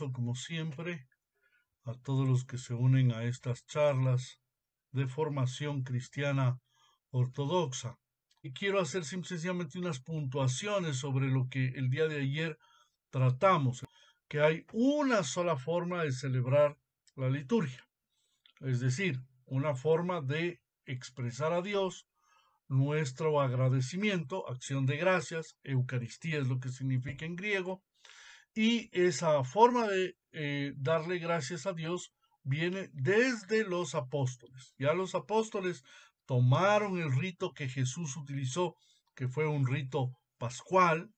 aplauso, como siempre, a todos los que se unen a estas charlas de formación cristiana ortodoxa. Y quiero hacer sencillamente unas puntuaciones sobre lo que el día de ayer tratamos, que hay una sola forma de celebrar la liturgia, es decir, una forma de expresar a Dios nuestro agradecimiento, acción de gracias, Eucaristía es lo que significa en griego, y esa forma de darle gracias a Dios viene desde los apóstoles. Ya los apóstoles tomaron el rito que Jesús utilizó, que fue un rito pascual,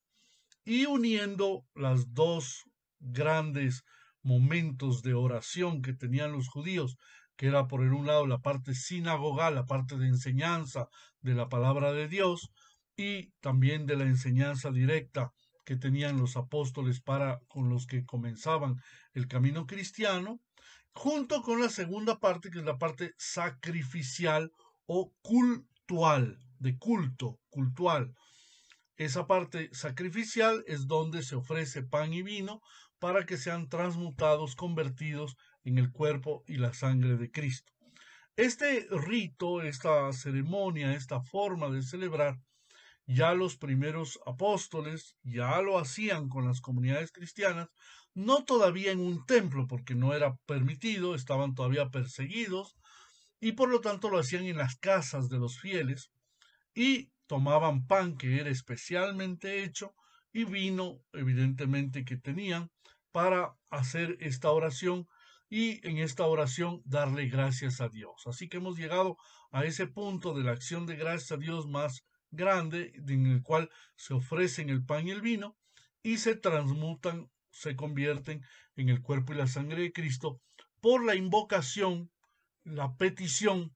y uniendo las dos grandes momentos de oración que tenían los judíos, que era por un lado la parte sinagogal, la parte de enseñanza de la palabra de Dios, y también de la enseñanza directa que tenían los apóstoles para con los que comenzaban el camino cristiano, junto con la segunda parte, que es la parte sacrificial o cultual, de culto, cultual. Esa parte sacrificial es donde se ofrece pan y vino para que sean transmutados, convertidos en el cuerpo y la sangre de Cristo. Este rito, esta ceremonia, esta forma de celebrar, ya los primeros apóstoles ya lo hacían con las comunidades cristianas, no todavía en un templo, porque no era permitido, estaban todavía perseguidos, y por lo tanto lo hacían en las casas de los fieles, y tomaban pan que era especialmente hecho y vino evidentemente que tenían para hacer esta oración y en esta oración darle gracias a Dios. Así que hemos llegado a ese punto de la acción de gracias a Dios más grande en el cual se ofrecen el pan y el vino y se transmutan, se convierten en el cuerpo y la sangre de Cristo por la invocación, la petición,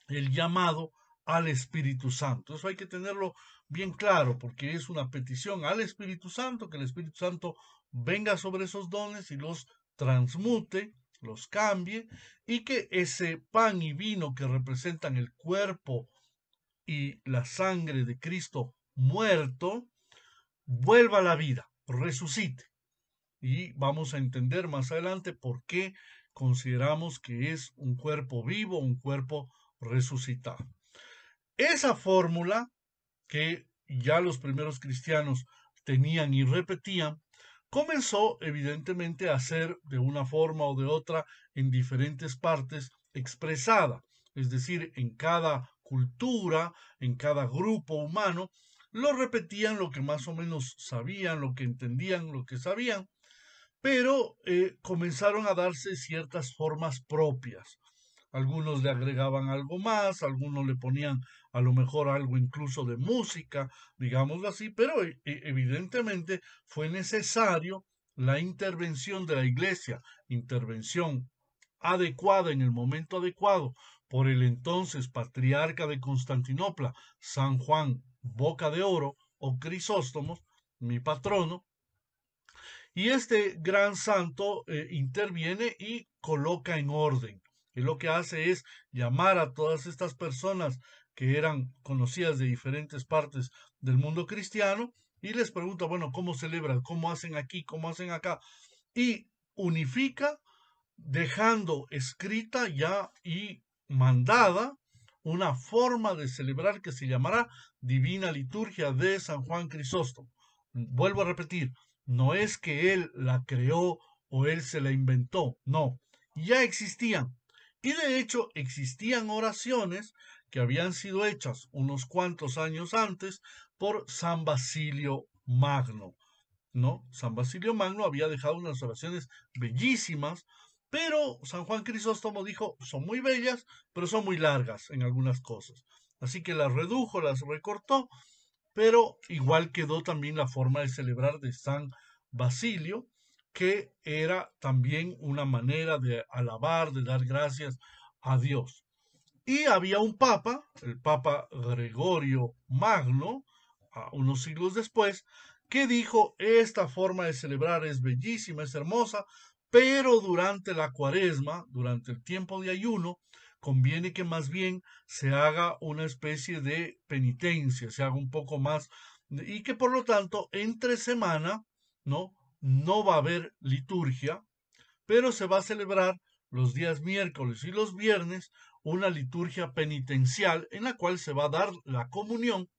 el llamado al Espíritu Santo. Eso hay que tenerlo bien claro porque es una petición al Espíritu Santo, que el Espíritu Santo venga sobre esos dones y los transmute, los cambie, y que ese pan y vino que representan el cuerpo y la sangre de Cristo muerto, vuelva a la vida, resucite. Y vamos a entender más adelante por qué consideramos que es un cuerpo vivo, un cuerpo resucitado. Esa fórmula que ya los primeros cristianos tenían y repetían, comenzó evidentemente a ser de una forma o de otra en diferentes partes expresada, es decir, en cada cultura, en cada grupo humano, lo repetían lo que más o menos sabían, lo que entendían, lo que sabían, pero comenzaron a darse ciertas formas propias. Algunos le agregaban algo más, algunos le ponían a lo mejor algo incluso de música, digámoslo así, pero evidentemente fue necesario la intervención de la iglesia, intervención adecuada en el momento adecuado por el entonces patriarca de Constantinopla, San Juan Boca de Oro o Crisóstomos, mi patrono, y este gran santo interviene y coloca en orden. Y lo que hace es llamar a todas estas personas que eran conocidas de diferentes partes del mundo cristiano y les pregunta, bueno, ¿cómo celebran? ¿Cómo hacen aquí? ¿Cómo hacen acá? Y unifica dejando escrita ya y mandada una forma de celebrar que se llamará Divina Liturgia de San Juan Crisóstomo. Vuelvo a repetir, no es que él la creó o él se la inventó, no, ya existían. Y de hecho existían oraciones que habían sido hechas unos cuantos años antes por San Basilio Magno. ¿No? San Basilio Magno había dejado unas oraciones bellísimas, pero San Juan Crisóstomo dijo, son muy bellas, pero son muy largas en algunas cosas. Así que las redujo, las recortó, pero igual quedó también la forma de celebrar de San Basilio, que era también una manera de alabar, de dar gracias a Dios. Y había un papa, el Papa Gregorio Magno, unos siglos después, que dijo, esta forma de celebrar es bellísima, es hermosa, pero durante la cuaresma, durante el tiempo de ayuno, conviene que más bien se haga una especie de penitencia, se haga un poco más, y que por lo tanto entre semana, ¿no? no va a haber liturgia, pero se va a celebrar los días miércoles y los viernes una liturgia penitencial en la cual se va a dar la comunión,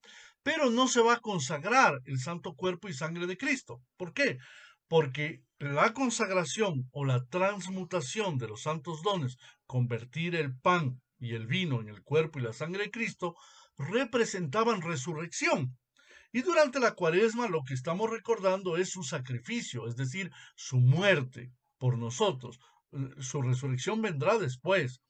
pero no se va a consagrar el santo cuerpo y sangre de Cristo. ¿Por qué? Porque la consagración o la transmutación de los santos dones, convertir el pan y el vino en el cuerpo y la sangre de Cristo, representaban resurrección. Y durante la cuaresma lo que estamos recordando es su sacrificio, es decir, su muerte por nosotros. Su resurrección vendrá después.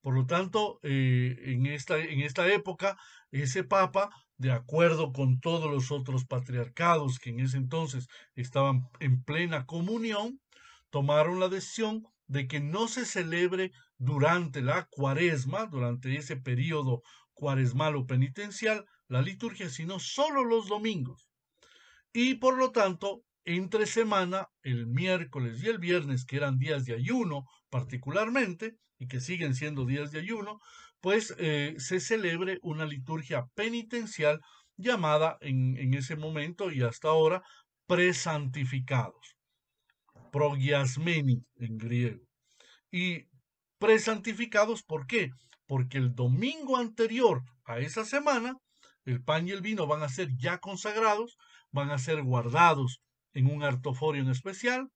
Por lo tanto, en esta época, ese papa, de acuerdo con todos los otros patriarcados que en ese entonces estaban en plena comunión, tomaron la decisión de que no se celebre durante la cuaresma, durante ese periodo cuaresmal o penitencial, la liturgia, sino solo los domingos. Y por lo tanto, entre semana, el miércoles y el viernes, que eran días de ayuno particularmente, y que siguen siendo días de ayuno, pues se celebre una liturgia penitencial llamada en ese momento y hasta ahora presantificados, progiasmeni en griego. Y presantificados, ¿por qué? Porque el domingo anterior a esa semana, el pan y el vino van a ser ya consagrados, van a ser guardados en un artoforio en especial,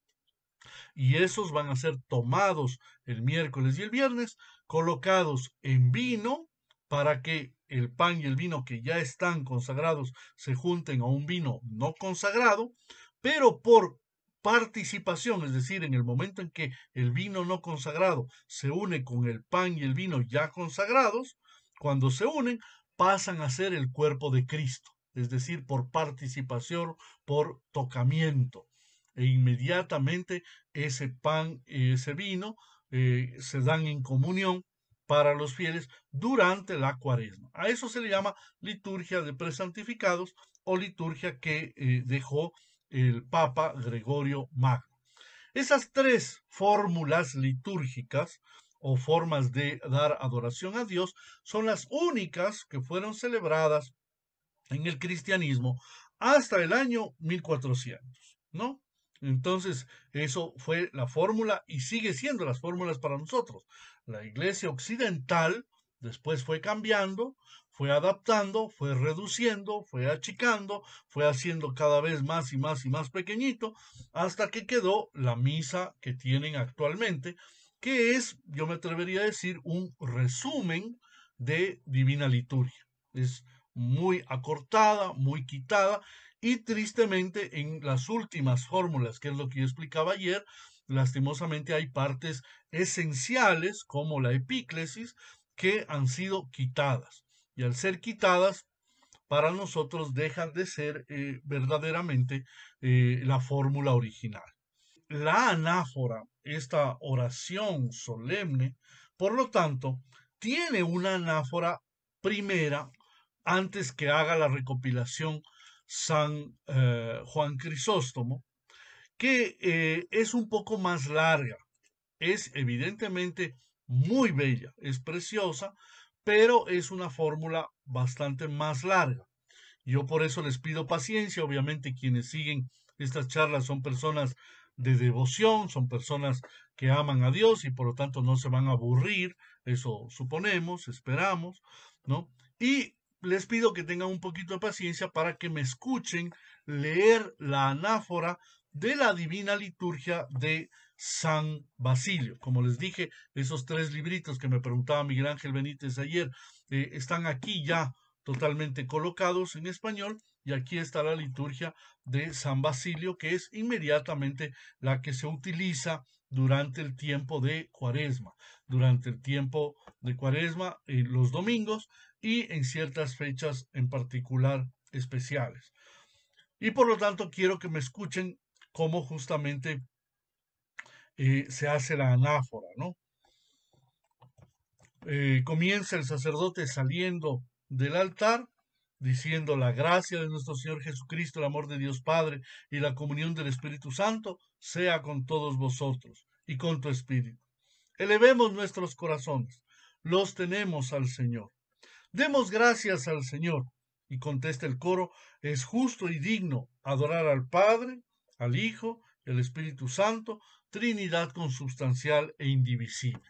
y esos van a ser tomados el miércoles y el viernes, colocados en vino para que el pan y el vino que ya están consagrados se junten a un vino no consagrado, pero por participación, es decir, en el momento en que el vino no consagrado se une con el pan y el vino ya consagrados, cuando se unen, pasan a ser el cuerpo de Cristo, es decir, por participación, por tocamiento. E inmediatamente ese pan y ese vino se dan en comunión para los fieles durante la cuaresma. A eso se le llama liturgia de presantificados o liturgia que dejó el Papa Gregorio Magno. Esas tres fórmulas litúrgicas o formas de dar adoración a Dios son las únicas que fueron celebradas en el cristianismo hasta el año 1400, ¿no? Entonces, eso fue la fórmula y sigue siendo las fórmulas para nosotros. La iglesia occidental después fue cambiando, fue adaptando, fue reduciendo, fue achicando, fue haciendo cada vez más y más y más pequeñito, hasta que quedó la misa que tienen actualmente, que es, yo me atrevería a decir, un resumen de Divina Liturgia. Es muy acortada, muy quitada, y tristemente en las últimas fórmulas, que es lo que yo explicaba ayer, lastimosamente hay partes esenciales como la epíclesis que han sido quitadas. Y al ser quitadas, para nosotros dejan de ser verdaderamente la fórmula original. La anáfora, esta oración solemne, por lo tanto, tiene una anáfora primera antes que haga la recopilación San Juan Crisóstomo, que es un poco más larga. Es evidentemente muy bella, es preciosa, pero es una fórmula bastante más larga. Yo por eso les pido paciencia. Obviamente quienes siguen estas charlas son personas de devoción, son personas que aman a Dios y por lo tanto no se van a aburrir, eso suponemos, esperamos, ¿no? Y les pido que tengan un poquito de paciencia para que me escuchen leer la anáfora de la Divina Liturgia de San Basilio. Como les dije, esos tres libritos que me preguntaba Miguel Ángel Benítez ayer están aquí ya totalmente colocados en español, y aquí está la liturgia de San Basilio, que es inmediatamente la que se utiliza durante el tiempo de Cuaresma, durante el tiempo de Cuaresma, los domingos y en ciertas fechas en particular especiales. Y por lo tanto quiero que me escuchen cómo justamente se hace la anáfora, ¿no? Comienza el sacerdote saliendo del altar diciendo: la gracia de nuestro Señor Jesucristo, el amor de Dios Padre y la comunión del Espíritu Santo sea con todos vosotros y con tu Espíritu. Elevemos nuestros corazones, los tenemos al Señor. Demos gracias al Señor. Y contesta el coro: es justo y digno adorar al Padre, al Hijo el Espíritu Santo, Trinidad consubstancial e indivisible.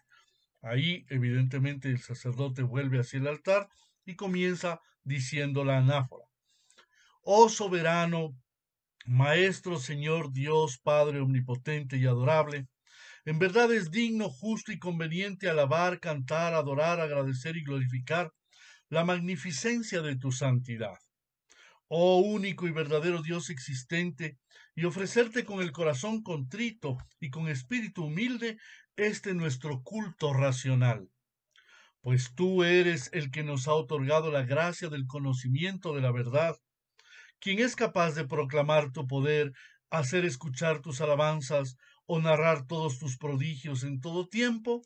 Ahí, evidentemente, el sacerdote vuelve hacia el altar y comienza diciendo la anáfora. Oh soberano, Maestro, Señor, Dios, Padre omnipotente y adorable, en verdad es digno, justo y conveniente alabar, cantar, adorar, agradecer y glorificar la magnificencia de tu santidad. Oh único y verdadero Dios existente, y ofrecerte con el corazón contrito y con espíritu humilde este nuestro culto racional. Pues tú eres el que nos ha otorgado la gracia del conocimiento de la verdad, quien es capaz de proclamar tu poder, hacer escuchar tus alabanzas o narrar todos tus prodigios en todo tiempo.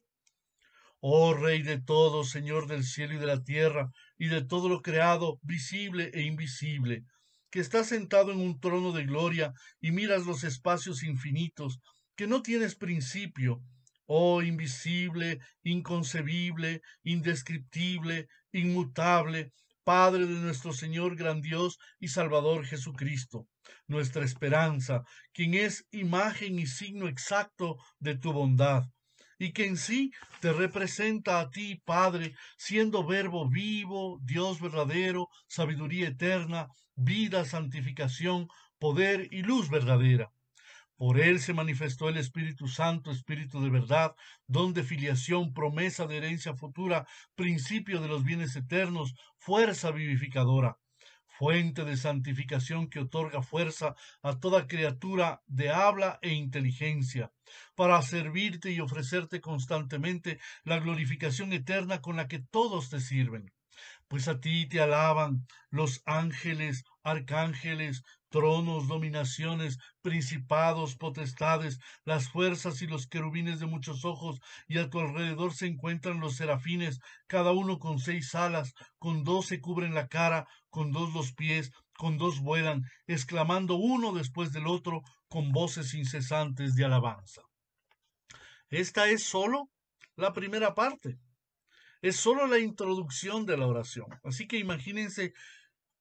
Oh Rey de todo, Señor del cielo y de la tierra, y de todo lo creado, visible e invisible, que estás sentado en un trono de gloria y miras los espacios infinitos, que no tienes principio. Oh invisible, inconcebible, indescriptible, inmutable, Padre de nuestro Señor gran Dios y Salvador Jesucristo, nuestra esperanza, quien es imagen y signo exacto de tu bondad, y que en sí te representa a ti, Padre, siendo verbo vivo, Dios verdadero, sabiduría eterna, vida, santificación, poder y luz verdadera. Por él se manifestó el Espíritu Santo, Espíritu de verdad, don de filiación, promesa de herencia futura, principio de los bienes eternos, fuerza vivificadora, fuente de santificación que otorga fuerza a toda criatura de habla e inteligencia, para servirte y ofrecerte constantemente la glorificación eterna con la que todos te sirven. Pues a ti te alaban los ángeles, arcángeles, tronos, dominaciones, principados, potestades, las fuerzas y los querubines de muchos ojos, y a tu alrededor se encuentran los serafines, cada uno con 6 alas, con 2 se cubren la cara, con 2 los pies, con 2 vuelan, exclamando uno después del otro, con voces incesantes de alabanza. Esta es solo la primera parte. Es solo la introducción de la oración. Así que imagínense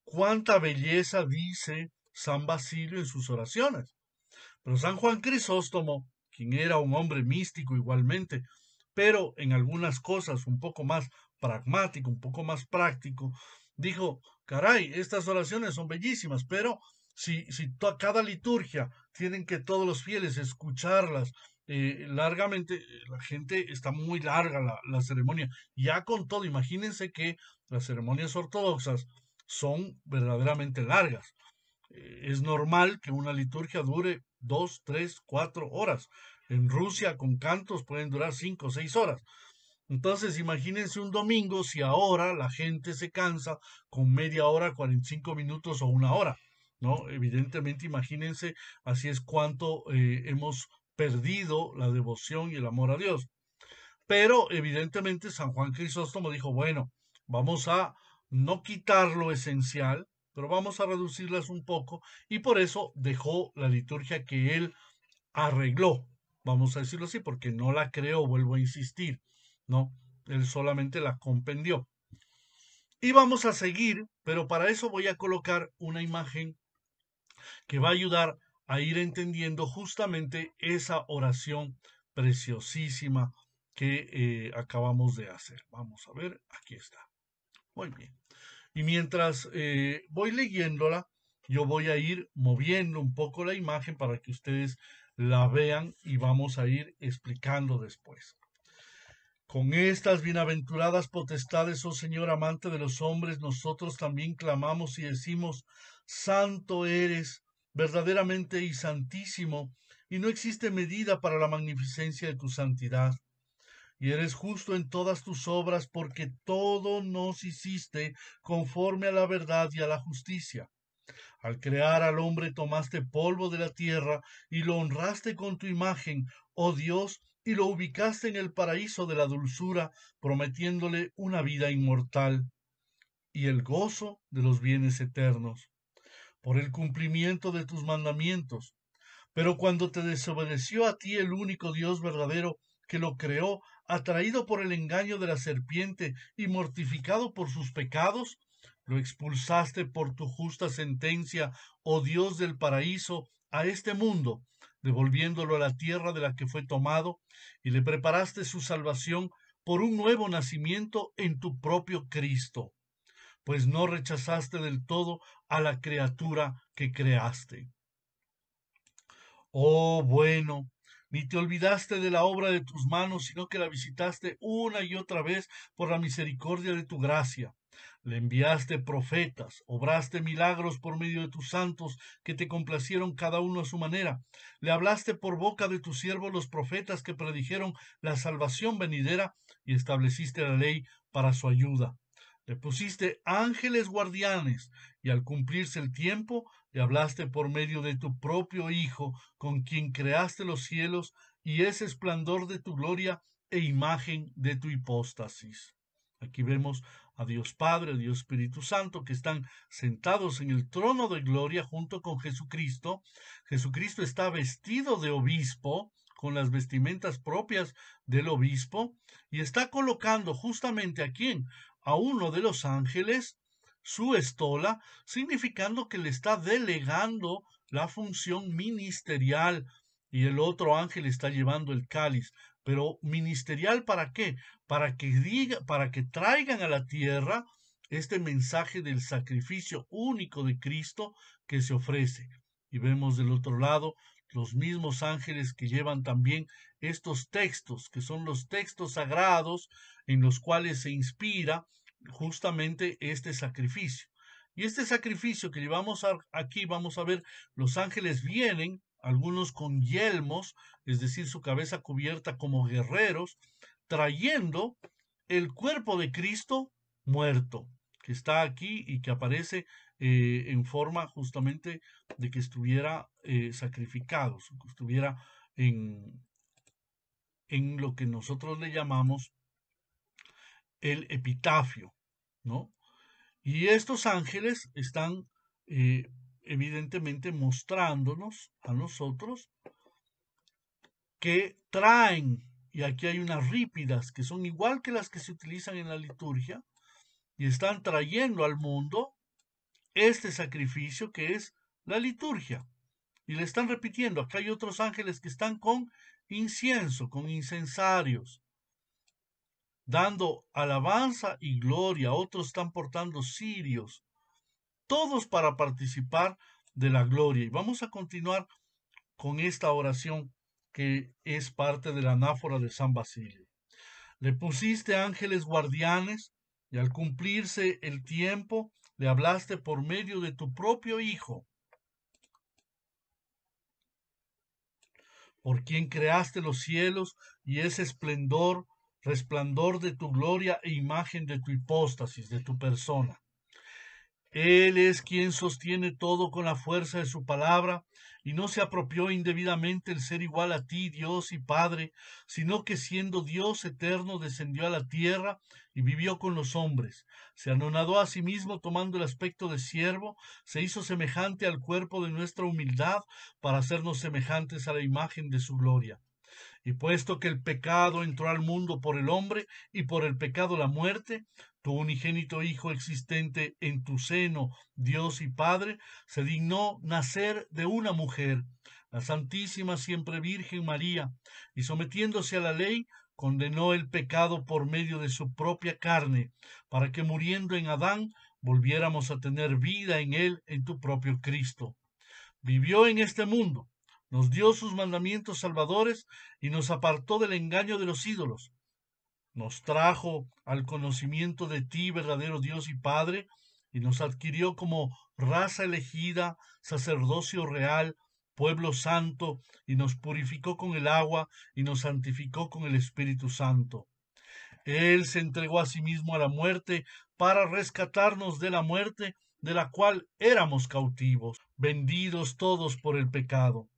cuánta belleza dice San Basilio en sus oraciones. Pero San Juan Crisóstomo, quien era un hombre místico igualmente, pero en algunas cosas un poco más pragmático, un poco más práctico, dijo, caray, estas oraciones son bellísimas, pero si cada liturgia tienen que todos los fieles escucharlas largamente, la gente está muy larga la ceremonia. Ya con todo, imagínense que las ceremonias ortodoxas son verdaderamente largas. Es normal que una liturgia dure 2, 3, 4 horas. En Rusia con cantos pueden durar 5 o 6 horas. Entonces, imagínense un domingo si ahora la gente se cansa con media hora, 45 minutos o una hora, ¿no? Evidentemente, imagínense, así es cuánto hemos perdido la devoción y el amor a Dios. Pero evidentemente San Juan Crisóstomo dijo, bueno, vamos a no quitar lo esencial, pero vamos a reducirlas un poco, y por eso dejó la liturgia que él arregló, vamos a decirlo así, porque no la creó, vuelvo a insistir, no, él solamente la compendió. Y vamos a seguir, pero para eso voy a colocar una imagen que va a ayudar a ir entendiendo justamente esa oración preciosísima que acabamos de hacer. Vamos a ver, aquí está. Muy bien. Y mientras voy leyéndola, yo voy a ir moviendo un poco la imagen para que ustedes la vean y vamos a ir explicando después. Con estas bienaventuradas potestades, oh Señor amante de los hombres, nosotros también clamamos y decimos, Santo eres, verdaderamente y santísimo, y no existe medida para la magnificencia de tu santidad. Y eres justo en todas tus obras, porque todo nos hiciste conforme a la verdad y a la justicia. Al crear al hombre tomaste polvo de la tierra y lo honraste con tu imagen, oh Dios, y lo ubicaste en el paraíso de la dulzura, prometiéndole una vida inmortal y el gozo de los bienes eternos, por el cumplimiento de tus mandamientos. Pero cuando te desobedeció a ti el único Dios verdadero que lo creó, atraído por el engaño de la serpiente y mortificado por sus pecados, lo expulsaste por tu justa sentencia, oh Dios del paraíso, a este mundo, devolviéndolo a la tierra de la que fue tomado, y le preparaste su salvación por un nuevo nacimiento en tu propio Cristo, pues no rechazaste del todo a la criatura que creaste. Oh, bueno, ni te olvidaste de la obra de tus manos, sino que la visitaste una y otra vez por la misericordia de tu gracia. Le enviaste profetas, obraste milagros por medio de tus santos, que te complacieron cada uno a su manera. Le hablaste por boca de tus siervos los profetas que predijeron la salvación venidera, y estableciste la ley para su ayuda. Le pusiste ángeles guardianes, y al cumplirse el tiempo, le hablaste por medio de tu propio Hijo, con quien creaste los cielos y ese esplendor de tu gloria e imagen de tu hipóstasis. Aquí vemos a Dios Padre, a Dios Espíritu Santo, que están sentados en el trono de gloria junto con Jesucristo. Jesucristo está vestido de obispo, con las vestimentas propias del obispo, y está colocando justamente a quién, a uno de los ángeles, su estola, significando que le está delegando la función ministerial, y el otro ángel está llevando el cáliz. Pero ministerial, ¿para qué? Para que traigan a la tierra este mensaje del sacrificio único de Cristo que se ofrece. Y vemos del otro lado los mismos ángeles que llevan también estos textos, que son los textos sagrados en los cuales se inspira justamente este sacrificio. Y este sacrificio que llevamos aquí, vamos a ver, los ángeles vienen, algunos con yelmos, es decir, su cabeza cubierta como guerreros, trayendo el cuerpo de Cristo muerto, que está aquí y que aparece en forma justamente de que estuviera sacrificado, que estuviera en lo que nosotros le llamamos el epitafio, ¿no? Y estos ángeles están evidentemente mostrándonos a nosotros que traen, y aquí hay unas rípidas que son igual que las que se utilizan en la liturgia, y están trayendo al mundo este sacrificio que es la liturgia. Y le están repitiendo, acá hay otros ángeles que están con incienso, con incensarios, dando alabanza y gloria, otros están portando cirios, todos para participar de la gloria. Y vamos a continuar con esta oración que es parte de la anáfora de San Basilio. Le pusiste ángeles guardianes y al cumplirse el tiempo le hablaste por medio de tu propio Hijo, por quien creaste los cielos y ese esplendor, resplandor de tu gloria e imagen de tu hipóstasis, de tu persona. Él es quien sostiene todo con la fuerza de su palabra, y no se apropió indebidamente el ser igual a ti, Dios y Padre, sino que siendo Dios eterno descendió a la tierra y vivió con los hombres. Se anonadó a sí mismo tomando el aspecto de siervo, se hizo semejante al cuerpo de nuestra humildad para hacernos semejantes a la imagen de su gloria. Y puesto que el pecado entró al mundo por el hombre y por el pecado la muerte, tu unigénito Hijo existente en tu seno, Dios y Padre, se dignó nacer de una mujer, la Santísima Siempre Virgen María, y sometiéndose a la ley, condenó el pecado por medio de su propia carne, para que muriendo en Adán, volviéramos a tener vida en él, en tu propio Cristo. Vivió en este mundo, nos dio sus mandamientos salvadores y nos apartó del engaño de los ídolos. Nos trajo al conocimiento de ti, verdadero Dios y Padre, y nos adquirió como raza elegida, sacerdocio real, pueblo santo, y nos purificó con el agua y nos santificó con el Espíritu Santo. Él se entregó a sí mismo a la muerte para rescatarnos de la muerte de la cual éramos cautivos, vendidos todos por el pecado.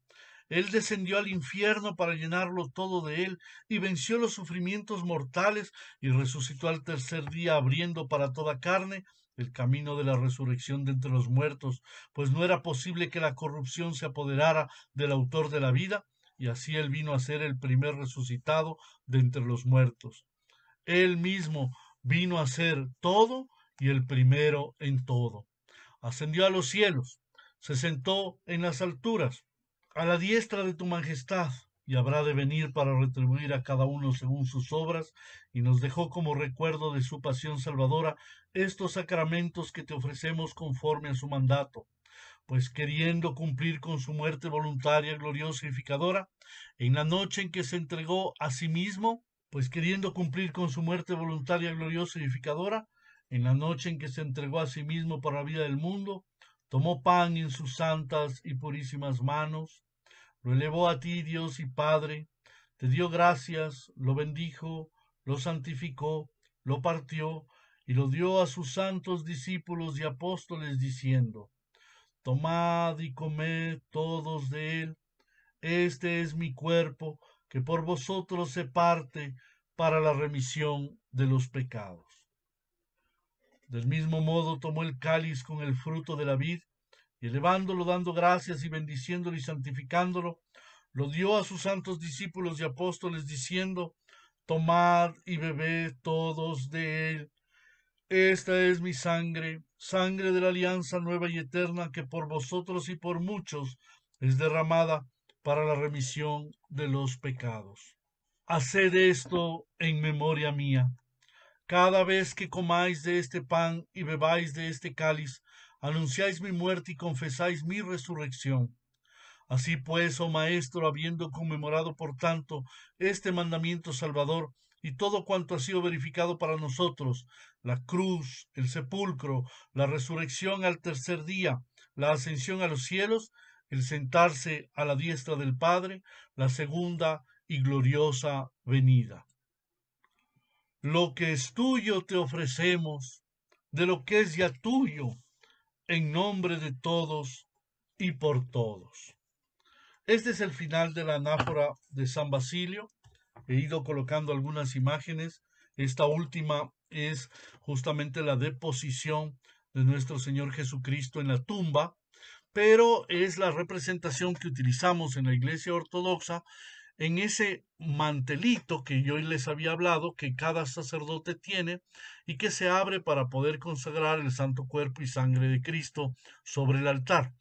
Él descendió al infierno para llenarlo todo de él y venció los sufrimientos mortales y resucitó al tercer día abriendo para toda carne el camino de la resurrección de entre los muertos, pues no era posible que la corrupción se apoderara del autor de la vida, y así él vino a ser el primer resucitado de entre los muertos. Él mismo vino a ser todo y el primero en todo. Ascendió a los cielos, se sentó en las alturas, a la diestra de tu majestad, y habrá de venir para retribuir a cada uno según sus obras, y nos dejó como recuerdo de su pasión salvadora estos sacramentos que te ofrecemos conforme a su mandato, pues queriendo cumplir con su muerte voluntaria, gloriosa y edificadora, en la noche en que se entregó a sí mismo, pues queriendo cumplir con su muerte voluntaria, gloriosa y edificadora, en la noche en que se entregó a sí mismo para la vida del mundo, tomó pan en sus santas y purísimas manos, lo elevó a ti, Dios y Padre, te dio gracias, lo bendijo, lo santificó, lo partió y lo dio a sus santos discípulos y apóstoles, diciendo: Tomad y comed todos de él, este es mi cuerpo, que por vosotros se parte para la remisión de los pecados. Del mismo modo tomó el cáliz con el fruto de la vid, y elevándolo, dando gracias y bendiciéndolo y santificándolo, lo dio a sus santos discípulos y apóstoles, diciendo: Tomad y bebed todos de él. Esta es mi sangre, sangre de la alianza nueva y eterna, que por vosotros y por muchos es derramada para la remisión de los pecados. Haced esto en memoria mía. Cada vez que comáis de este pan y bebáis de este cáliz, anunciáis mi muerte y confesáis mi resurrección. Así pues, oh Maestro, habiendo conmemorado por tanto este mandamiento salvador y todo cuanto ha sido verificado para nosotros, la cruz, el sepulcro, la resurrección al tercer día, la ascensión a los cielos, el sentarse a la diestra del Padre, la segunda y gloriosa venida. Lo que es tuyo te ofrecemos, de lo que es ya tuyo, en nombre de todos y por todos. Este es el final de la anáfora de San Basilio. He ido colocando algunas imágenes. Esta última es justamente la deposición de nuestro Señor Jesucristo en la tumba, pero es la representación que utilizamos en la Iglesia Ortodoxa en ese mantelito que yo les había hablado, que cada sacerdote tiene y que se abre para poder consagrar el santo cuerpo y sangre de Cristo sobre el altar.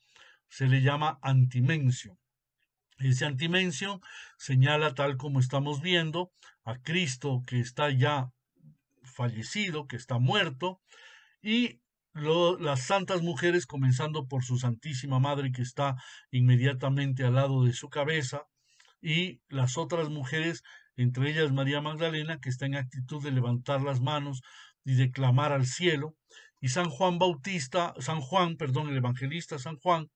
Se le llama antimencio. Ese antimencio señala, tal como estamos viendo, a Cristo que está ya fallecido, que está muerto, y las santas mujeres, comenzando por su Santísima Madre, que está inmediatamente al lado de su cabeza, y las otras mujeres, entre ellas María Magdalena, que está en actitud de levantar las manos y de clamar al cielo, y San Juan Bautista, el evangelista San Juan,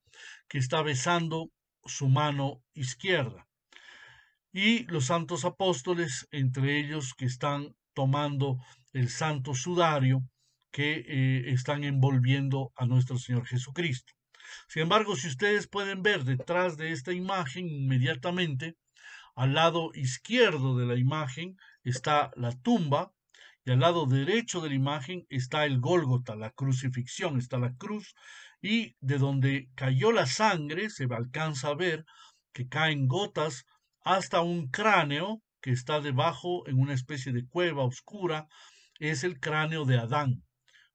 que está besando su mano izquierda. Y los santos apóstoles, entre ellos que están tomando el santo sudario, que están envolviendo a nuestro Señor Jesucristo. Sin embargo, si ustedes pueden ver detrás de esta imagen, inmediatamente al lado izquierdo de la imagen está la tumba, y al lado derecho de la imagen está el Gólgota, la crucifixión, está la cruz, y de donde cayó la sangre se alcanza a ver que caen gotas hasta un cráneo que está debajo en una especie de cueva oscura. Es el cráneo de Adán.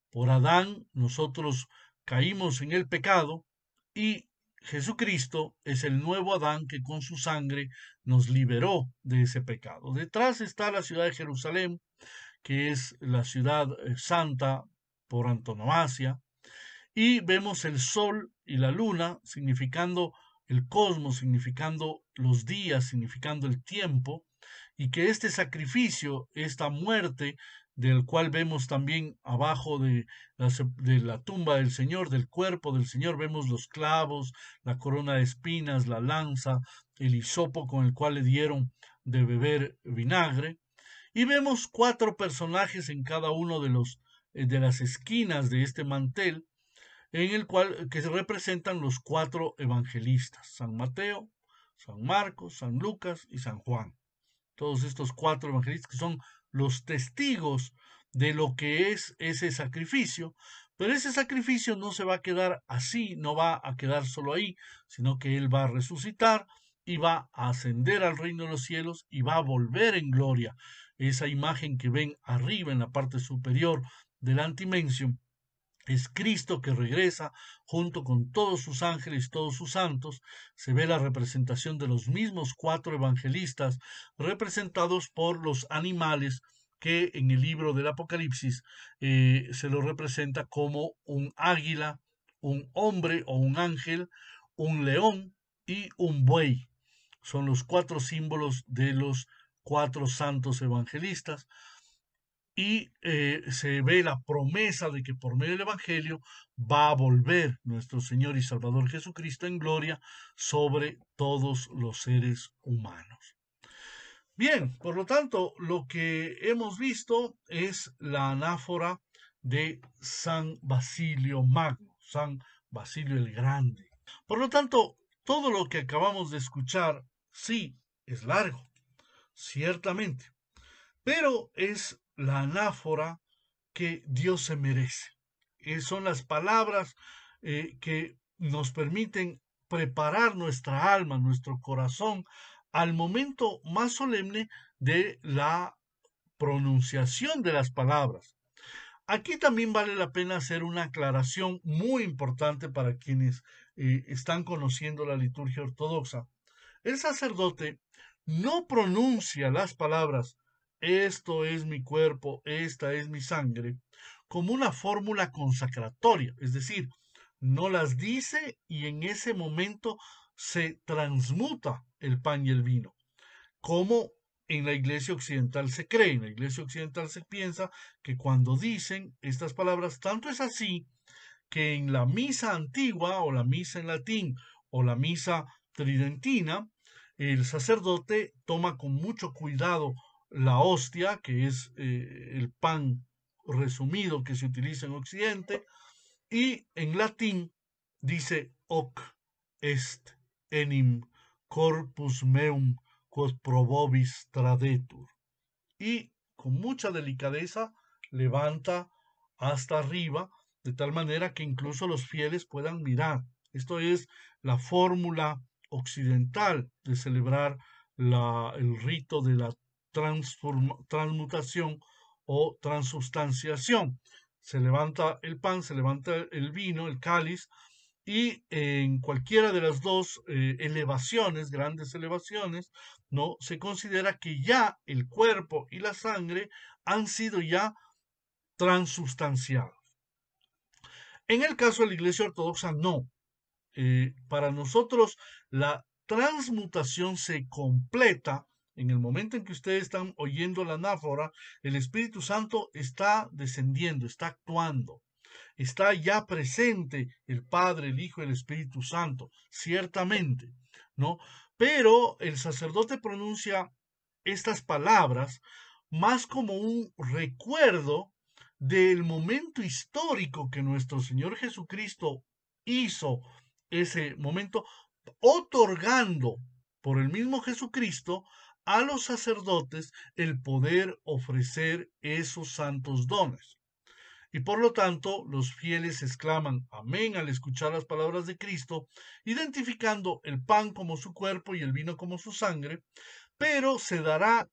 Por Adán nosotros caímos en el pecado, y Jesucristo es el nuevo Adán que con su sangre nos liberó de ese pecado. Detrás está la ciudad de Jerusalén, que es la ciudad santa por antonomasia, y vemos el sol y la luna significando el cosmos, significando los días, significando el tiempo, y que este sacrificio, esta muerte, del cual vemos también abajo de la tumba del Señor, del cuerpo del Señor, vemos los clavos, la corona de espinas, la lanza, el hisopo con el cual le dieron de beber vinagre, y vemos 4 personajes en cada uno de las esquinas de este mantel, en el cual que se representan los 4 evangelistas: San Mateo, San Marcos, San Lucas y San Juan. Todos estos 4 evangelistas que son los testigos de lo que es ese sacrificio, pero ese sacrificio no se va a quedar así, no va a quedar solo ahí, sino que Él va a resucitar y va a ascender al reino de los cielos y va a volver en gloria. Esa imagen que ven arriba en la parte superior del antimension Es Cristo que regresa junto con todos sus ángeles, todos sus santos. Se ve la representación de los mismos 4 evangelistas representados por los animales que en el libro del Apocalipsis se lo representa como un águila, un hombre o un ángel, un león y un buey. Son los 4 símbolos de los 4 santos evangelistas y se ve la promesa de que por medio del Evangelio va a volver nuestro Señor y Salvador Jesucristo en gloria sobre todos los seres humanos. Bien, por lo tanto, lo que hemos visto es la anáfora de San Basilio Magno, San Basilio el Grande. Por lo tanto, todo lo que acabamos de escuchar, sí, es largo, ciertamente, pero es la anáfora que Dios se merece. Son las palabras que nos permiten preparar nuestra alma, nuestro corazón, al momento más solemne de la pronunciación de las palabras. Aquí también vale la pena hacer una aclaración muy importante para quienes están conociendo la liturgia ortodoxa. El sacerdote no pronuncia las palabras esto es mi cuerpo, esta es mi sangre, como una fórmula consacratoria, es decir, no las dice y en ese momento se transmuta el pan y el vino, como en la iglesia occidental se cree. En la iglesia occidental se piensa que cuando dicen estas palabras, tanto es así que en la misa antigua o la misa en latín o la misa tridentina, el sacerdote toma con mucho cuidado la hostia, que es el pan resumido que se utiliza en Occidente, y en latín dice hoc est enim corpus meum quod pro vobis tradetur. Y con mucha delicadeza levanta hasta arriba, de tal manera que incluso los fieles puedan mirar. Esto es la fórmula occidental de celebrar el rito de la transmutación o transubstanciación. Se levanta el pan, se levanta el vino, el cáliz, y en cualquiera de las dos elevaciones, grandes elevaciones, no se considera que ya el cuerpo y la sangre han sido ya transubstanciados. En el caso de la Iglesia Ortodoxa, no. Para nosotros, la transmutación se completa en el momento en que ustedes están oyendo la anáfora. El Espíritu Santo está descendiendo, está actuando. Está ya presente el Padre, el Hijo y el Espíritu Santo, ciertamente, ¿no? Pero el sacerdote pronuncia estas palabras más como un recuerdo del momento histórico que nuestro Señor Jesucristo hizo ese momento, otorgando por el mismo Jesucristo a los sacerdotes el poder ofrecer esos santos dones. Y por lo tanto, los fieles exclaman amén al escuchar las palabras de Cristo, identificando el pan como su cuerpo y el vino como su sangre, pero se dará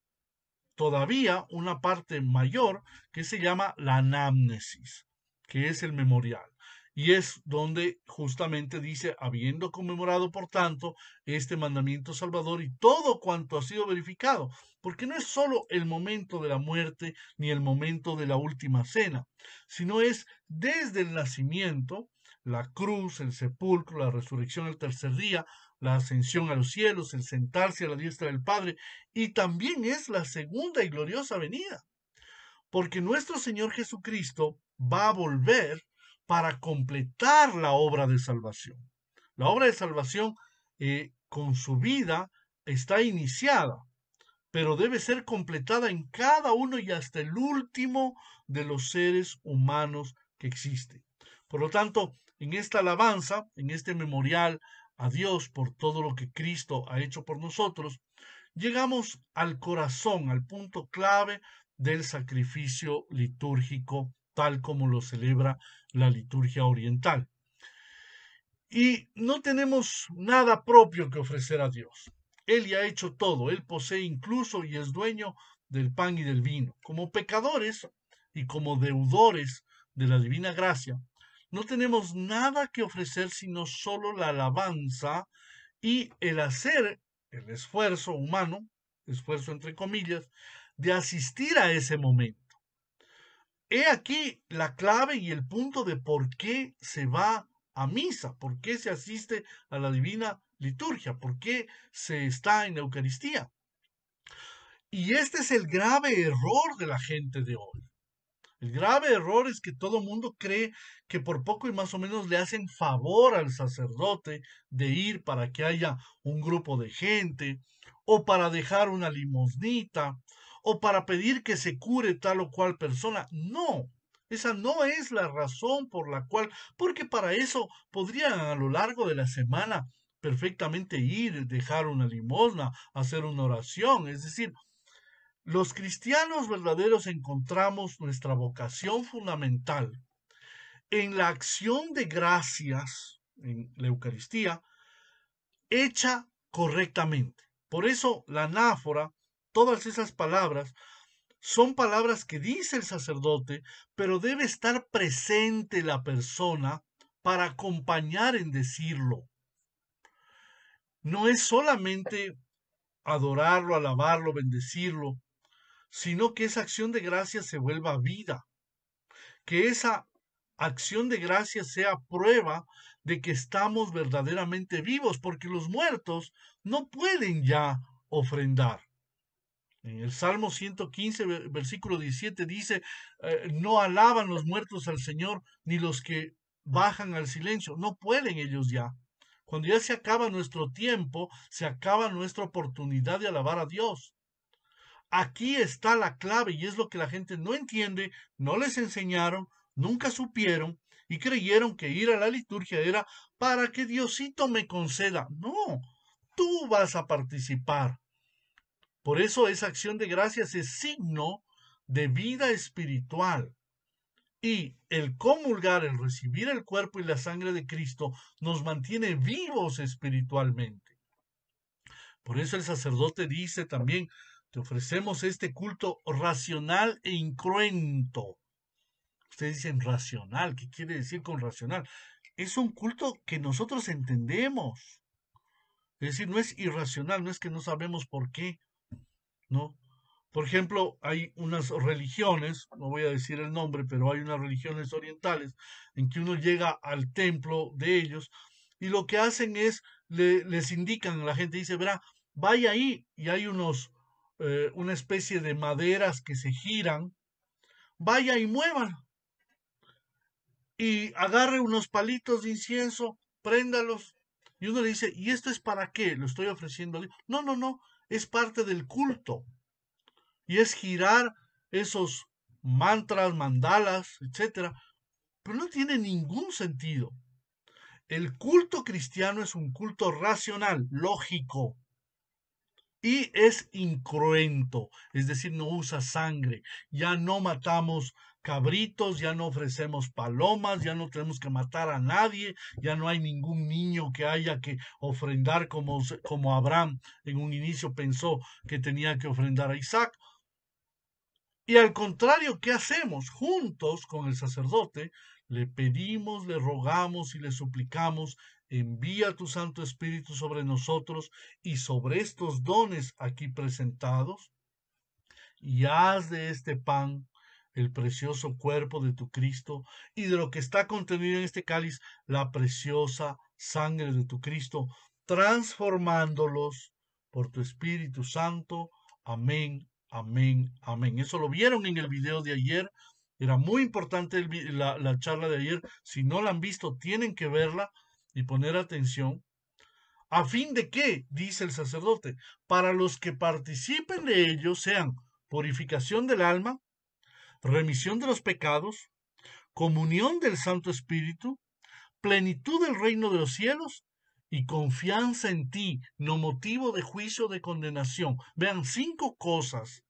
todavía una parte mayor que se llama la anamnesis, que es el memorial. Y es donde justamente dice, habiendo conmemorado, por tanto, este mandamiento salvador y todo cuanto ha sido verificado, porque no es solo el momento de la muerte ni el momento de la última cena, sino es desde el nacimiento, la cruz, el sepulcro, la resurrección el tercer día, la ascensión a los cielos, el sentarse a la diestra del Padre, y también es la segunda y gloriosa venida, porque nuestro Señor Jesucristo va a volver para completar la obra de salvación. La obra de salvación con su vida está iniciada, pero debe ser completada en cada uno y hasta el último de los seres humanos que existen. Por lo tanto, en esta alabanza, en este memorial a Dios por todo lo que Cristo ha hecho por nosotros, llegamos al corazón, al punto clave del sacrificio litúrgico, tal como lo celebra la liturgia oriental. Y no tenemos nada propio que ofrecer a Dios. Él ya ha hecho todo, Él posee incluso y es dueño del pan y del vino. Como pecadores y como deudores de la divina gracia, no tenemos nada que ofrecer sino solo la alabanza y el hacer el esfuerzo humano, esfuerzo entre comillas, de asistir a ese momento. He aquí la clave y el punto de por qué se va a misa, por qué se asiste a la divina liturgia, por qué se está en la Eucaristía. Y este es el grave error de la gente de hoy. El grave error es que todo mundo cree que por poco y más o menos le hacen favor al sacerdote de ir para que haya un grupo de gente, o para dejar una limosnita, o para pedir que se cure tal o cual persona. No, esa no es la razón por la cual, porque para eso podrían a lo largo de la semana perfectamente ir, dejar una limosna, hacer una oración, es decir, los cristianos verdaderos encontramos nuestra vocación fundamental en la acción de gracias, en la Eucaristía, hecha correctamente. Por eso la anáfora, todas esas palabras, son palabras que dice el sacerdote, pero debe estar presente la persona para acompañar en decirlo. No es solamente adorarlo, alabarlo, bendecirlo, sino que esa acción de gracias se vuelva vida, que esa acción de gracias sea prueba de que estamos verdaderamente vivos, porque los muertos no pueden ya ofrendar. En el Salmo 115, versículo 17 dice, no alaban los muertos al Señor, ni los que bajan al silencio, no pueden ellos ya. Cuando ya se acaba nuestro tiempo, se acaba nuestra oportunidad de alabar a Dios. Aquí está la clave y es lo que la gente no entiende, no les enseñaron, nunca supieron y creyeron que ir a la liturgia era para que Diosito me conceda. No, tú vas a participar. Por eso esa acción de gracias es signo de vida espiritual. Y el comulgar, el recibir el cuerpo y la sangre de Cristo, nos mantiene vivos espiritualmente. Por eso el sacerdote dice también, te ofrecemos este culto racional e incruento. Ustedes dicen racional, ¿qué quiere decir con racional? Es un culto que nosotros entendemos. Es decir, no es irracional, no es que no sabemos por qué, ¿no? Por ejemplo, hay unas religiones, no voy a decir el nombre, pero hay unas religiones orientales en que uno llega al templo de ellos y lo que hacen es, les indican, la gente dice, verá, vaya ahí y hay una especie de maderas que se giran, vaya y muevan y agarre unos palitos de incienso, préndalos. Y uno le dice, ¿y esto es para qué? Lo estoy ofreciendo a Dios. No, no, no, es parte del culto. Y es girar esos mantras, mandalas, etcétera, pero no tiene ningún sentido. El culto cristiano es un culto racional, lógico, y es incruento, es decir, no usa sangre. Ya no matamos cabritos, ya no ofrecemos palomas, ya no tenemos que matar a nadie, ya no hay ningún niño que haya que ofrendar como Abraham en un inicio pensó que tenía que ofrendar a Isaac. Y al contrario, ¿qué hacemos? Juntos con el sacerdote, le pedimos, le rogamos y le suplicamos, envía tu Santo Espíritu sobre nosotros y sobre estos dones aquí presentados, y haz de este pan el precioso cuerpo de tu Cristo y de lo que está contenido en este cáliz, la preciosa sangre de tu Cristo, transformándolos por tu Espíritu Santo. Amén, amén, amén. Eso lo vieron en el video de ayer. Era muy importante la charla de ayer. Si no la han visto, tienen que verla y poner atención. ¿A fin de qué? Dice el sacerdote. Para los que participen de ello sean purificación del alma, remisión de los pecados, comunión del Santo Espíritu, plenitud del reino de los cielos y confianza en ti, no motivo de juicio o de condenación. Vean, cinco cosas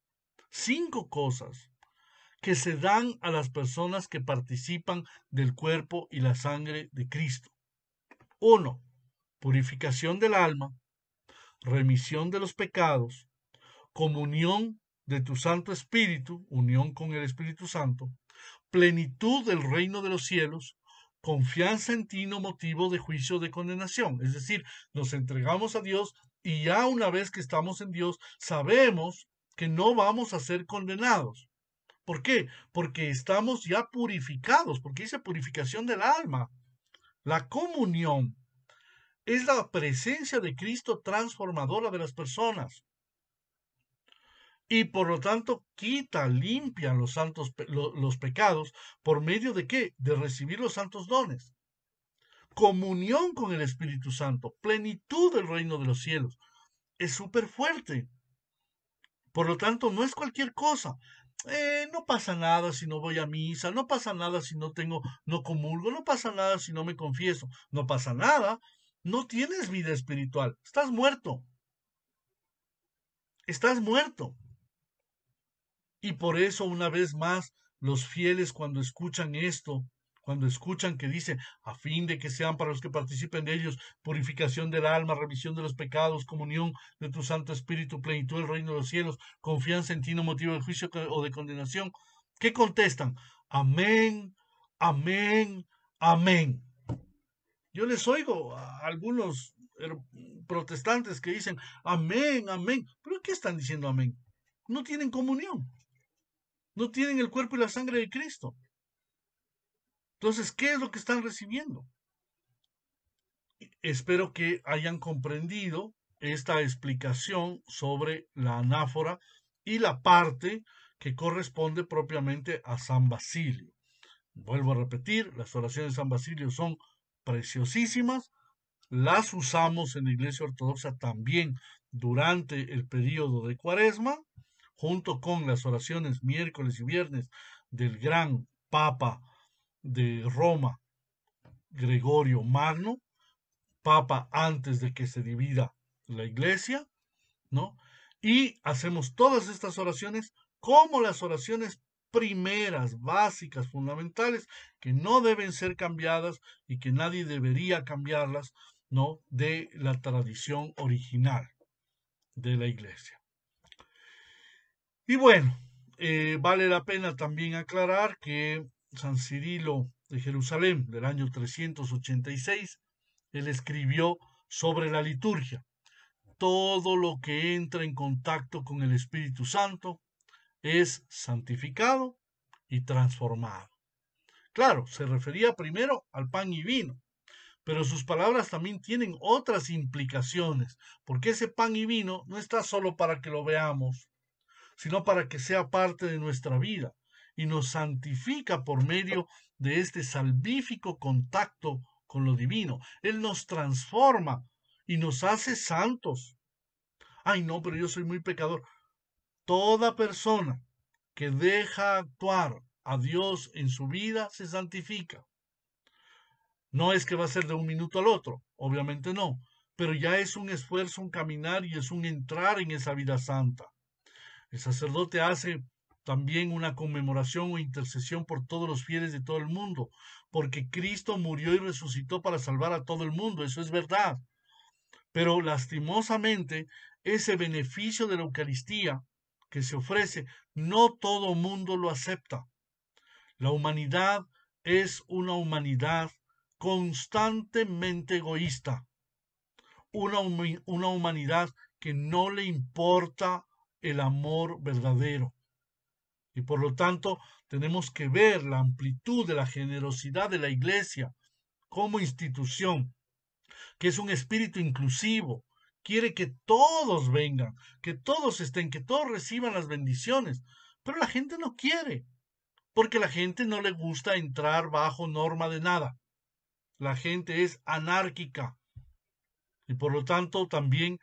que se dan a las personas que participan del cuerpo y la sangre de Cristo. 1. Purificación del alma, remisión de los pecados, comunión de tu Santo Espíritu, unión con el Espíritu Santo, plenitud del reino de los cielos, confianza en ti no motivo de juicio o de condenación. Es decir, nos entregamos a Dios y ya una vez que estamos en Dios, sabemos que no vamos a ser condenados. ¿Por qué? Porque estamos ya purificados, porque dice purificación del alma. La comunión es la presencia de Cristo transformadora de las personas. Y por lo tanto quita, limpia los santos los pecados. ¿Por medio de qué? De recibir los santos dones. Comunión con el Espíritu Santo, plenitud del reino de los cielos. Es súper fuerte. Por lo tanto, no es cualquier cosa. No pasa nada si no voy a misa, no pasa nada si no comulgo, no pasa nada si no me confieso, no pasa nada. No tienes vida espiritual, estás muerto, estás muerto. Y por eso, una vez más, los fieles cuando escuchan esto, cuando escuchan que dice, a fin de que sean para los que participen de ellos, purificación del alma, remisión de los pecados, comunión de tu Santo Espíritu, plenitud del reino de los cielos, confianza en ti, no motivo de juicio o de condenación, ¿qué contestan? Amén, amén, amén. Yo les oigo a algunos protestantes que dicen, amén, amén. ¿Pero qué están diciendo amén? No tienen comunión. No tienen el cuerpo y la sangre de Cristo. Entonces, ¿qué es lo que están recibiendo? Espero que hayan comprendido esta explicación sobre la anáfora y la parte que corresponde propiamente a San Basilio. Vuelvo a repetir, las oraciones de San Basilio son preciosísimas, las usamos en la Iglesia Ortodoxa también durante el periodo de Cuaresma, junto con las oraciones miércoles y viernes del gran Papa de Roma, Gregorio Magno, Papa antes de que se divida la Iglesia, ¿no? Y hacemos todas estas oraciones como las oraciones primeras, básicas, fundamentales, que no deben ser cambiadas y que nadie debería cambiarlas, ¿no? De la tradición original de la Iglesia. Y bueno, vale la pena también aclarar que San Cirilo de Jerusalén, del año 386, él escribió sobre la liturgia. Todo lo que entra en contacto con el Espíritu Santo es santificado y transformado. Claro, se refería primero al pan y vino, pero sus palabras también tienen otras implicaciones, porque ese pan y vino no está solo para que lo veamos, sino para que sea parte de nuestra vida y nos santifica por medio de este salvífico contacto con lo divino. Él nos transforma y nos hace santos. Ay, no, pero yo soy muy pecador. Toda persona que deja actuar a Dios en su vida se santifica. No es que va a ser de un minuto al otro, obviamente no, pero ya es un esfuerzo, un caminar y es un entrar en esa vida santa. El sacerdote hace también una conmemoración o intercesión por todos los fieles de todo el mundo, porque Cristo murió y resucitó para salvar a todo el mundo, eso es verdad. Pero lastimosamente, ese beneficio de la Eucaristía que se ofrece, no todo mundo lo acepta. La humanidad es una humanidad constantemente egoísta, una humanidad que no le importa el amor verdadero. Y por lo tanto, tenemos que ver la amplitud de la generosidad de la Iglesia como institución, que es un espíritu inclusivo. Quiere que todos vengan, que todos estén, que todos reciban las bendiciones. Pero la gente no quiere, porque la gente no le gusta entrar bajo norma de nada. La gente es anárquica. Y por lo tanto, también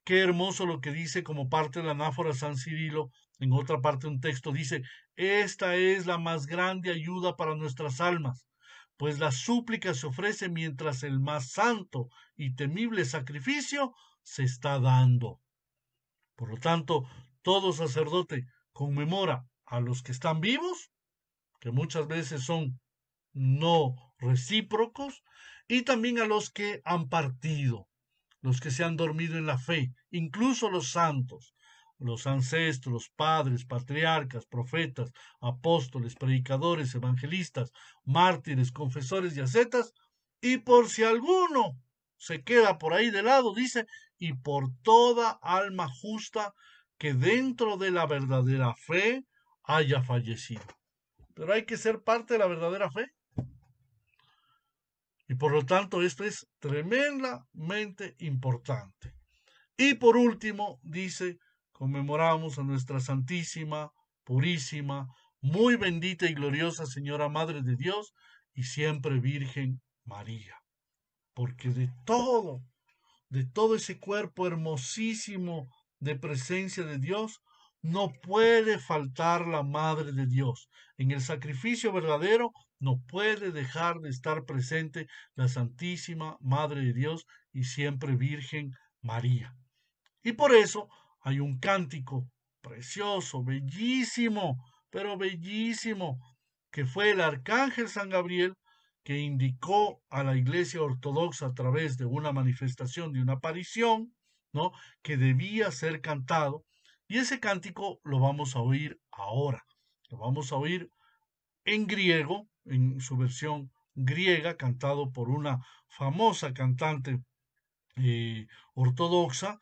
qué hermoso lo que dice como parte de la anáfora San Cirilo, en otra parte un texto dice, esta es la más grande ayuda para nuestras almas, pues la súplica se ofrece mientras el más santo y temible sacrificio se está dando. Por lo tanto, todo sacerdote conmemora a los que están vivos, que muchas veces son no recíprocos, y también a los que han partido, los que se han dormido en la fe, incluso los santos. los ancestros, padres, patriarcas, profetas, apóstoles, predicadores, evangelistas, mártires, confesores y ascetas, y por si alguno se queda por ahí de lado, dice, y por toda alma justa que dentro de la verdadera fe haya fallecido. Pero hay que ser parte de la verdadera fe. Y por lo tanto, esto es tremendamente importante. Y por último, dice, conmemoramos a nuestra Santísima, Purísima, muy bendita y gloriosa Señora Madre de Dios y siempre Virgen María. Porque de todo ese cuerpo hermosísimo de presencia de Dios, no puede faltar la Madre de Dios. En el sacrificio verdadero no puede dejar de estar presente la Santísima Madre de Dios y siempre Virgen María. Y por eso hay un cántico precioso, bellísimo, pero bellísimo, que fue el arcángel San Gabriel que indicó a la Iglesia Ortodoxa a través de una manifestación, de una aparición, ¿no? Que debía ser cantado. Y ese cántico lo vamos a oír ahora. Lo vamos a oír en griego, en su versión griega, cantado por una famosa cantante ortodoxa,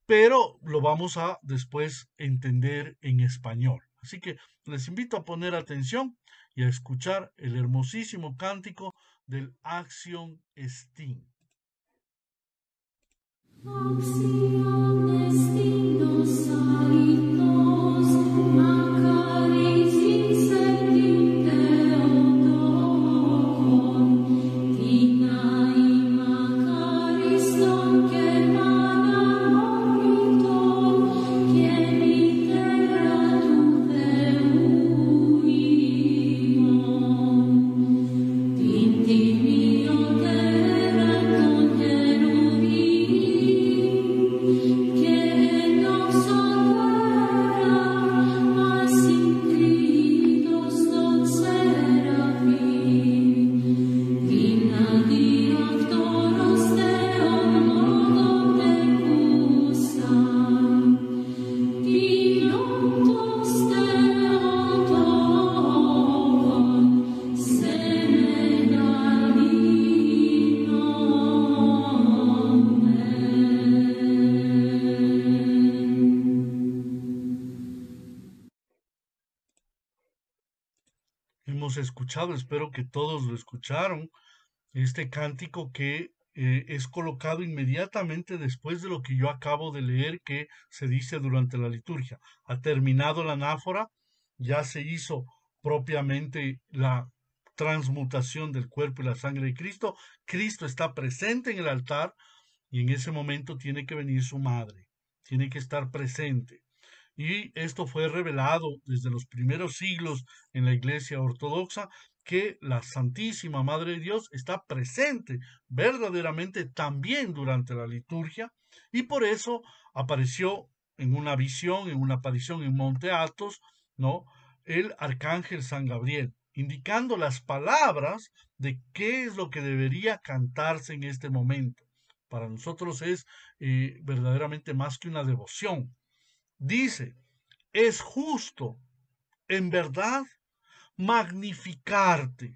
pero lo vamos a después entender en español. Así que les invito a poner atención y a escuchar el hermosísimo cántico del Axion Estin. Axion Estin nos alitos, Macaris inceptim Theotokon, Dinae Macaris donque manam moriton, Geniteratum Theuvimon. Dimio terraton cherubim, que nos honra, asinclitos non serafim, digna directoros Theon modum decusam, dignontos Theotokon, Hemos escuchado, espero que todos lo escucharon, este cántico que es colocado inmediatamente después de lo que yo acabo de leer que se dice durante la liturgia. Ha terminado la anáfora, ya se hizo propiamente la transmutación del cuerpo y la sangre de Cristo. Cristo está presente en el altar y en ese momento tiene que venir su madre, tiene que estar presente. Y esto fue revelado desde los primeros siglos en la Iglesia Ortodoxa, que la Santísima Madre de Dios está presente verdaderamente también durante la liturgia, y por eso apareció en una visión, en una aparición en Monte Athos, ¿no? El arcángel San Gabriel, indicando las palabras de qué es lo que debería cantarse en este momento. Para nosotros es verdaderamente más que una devoción. Dice, es justo, en verdad, magnificarte,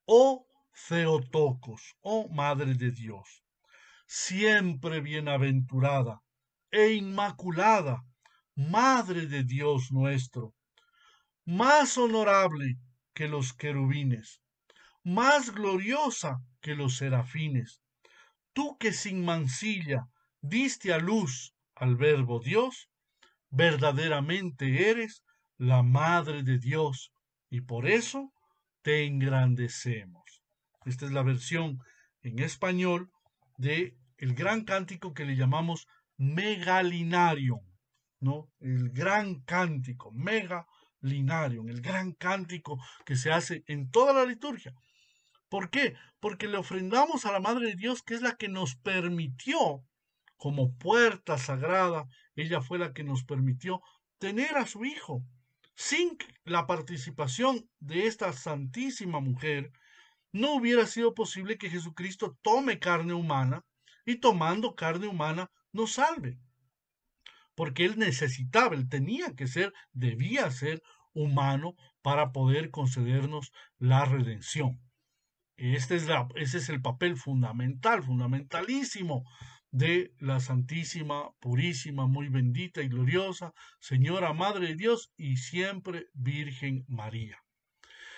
oh Theotokos, oh Madre de Dios, siempre bienaventurada e inmaculada, Madre de Dios nuestro, más honorable que los querubines, más gloriosa que los serafines, tú que sin mancilla diste a luz al Verbo Dios, verdaderamente eres la Madre de Dios y por eso te engrandecemos. Esta es la versión en español de el gran cántico que le llamamos Megalinarium, ¿no? El gran cántico, Megalinarium, el gran cántico que se hace en toda la liturgia. ¿Por qué? Porque le ofrendamos a la Madre de Dios, que es la que nos permitió, como puerta sagrada, ella fue la que nos permitió tener a su Hijo. Sin la participación de esta santísima mujer, no hubiera sido posible que Jesucristo tome carne humana y tomando carne humana nos salve. porque él necesitaba, él tenía que ser, debía ser humano para poder concedernos la redención. Ese es el papel fundamental, fundamentalísimo de la Santísima, Purísima, muy bendita y gloriosa Señora Madre de Dios y siempre Virgen María.